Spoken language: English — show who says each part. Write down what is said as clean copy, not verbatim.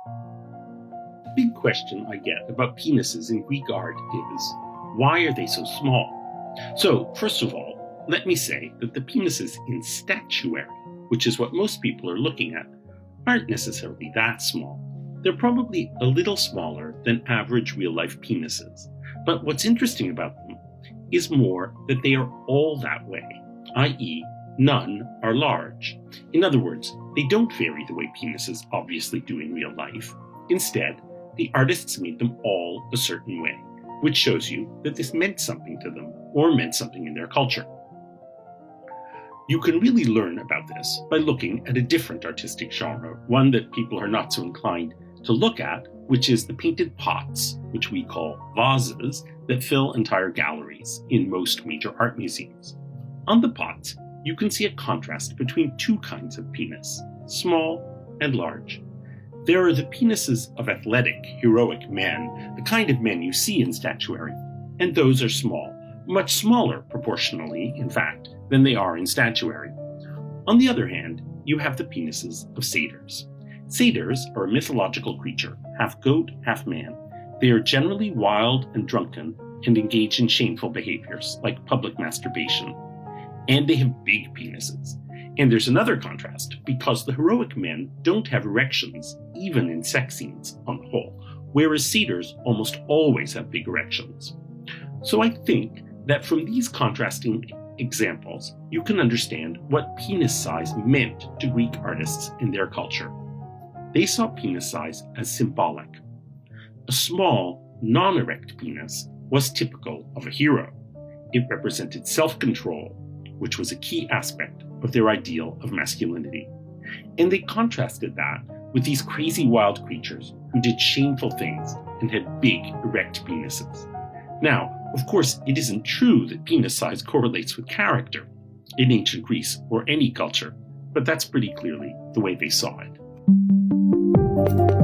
Speaker 1: The big question I get about penises in Greek art is, why are they so small? So, first of all, let me say that the penises in statuary, which is what most people are looking at, aren't necessarily that small. They're probably a little smaller than average real-life penises. But what's interesting about them is more that they are all that way, i.e., none are large. In other words, they don't vary the way penises obviously do in real life. Instead, the artists made them all a certain way, which shows you that this meant something to them, or meant something in their culture. You can really learn about this by looking at a different artistic genre, one that people are not so inclined to look at, which is the painted pots, which we call vases, that fill entire galleries in most major art museums. On the pots, you can see a contrast between two kinds of penis, small and large. There are the penises of athletic, heroic men, the kind of men you see in statuary, and those are small, much smaller proportionally, in fact, than they are in statuary. On the other hand, you have the penises of satyrs. Satyrs are a mythological creature, half goat, half man. They are generally wild and drunken and engage in shameful behaviors, like public masturbation. And they have big penises. And there's another contrast, because the heroic men don't have erections, even in sex scenes on the whole, whereas satyrs almost always have big erections. So I think that from these contrasting examples, you can understand what penis size meant to Greek artists in their culture. They saw penis size as symbolic. A small, non-erect penis was typical of a hero. It represented self-control, which was a key aspect of their ideal of masculinity. And they contrasted that with these crazy wild creatures who did shameful things and had big, erect penises. Now, of course, it isn't true that penis size correlates with character in ancient Greece or any culture, but that's pretty clearly the way they saw it.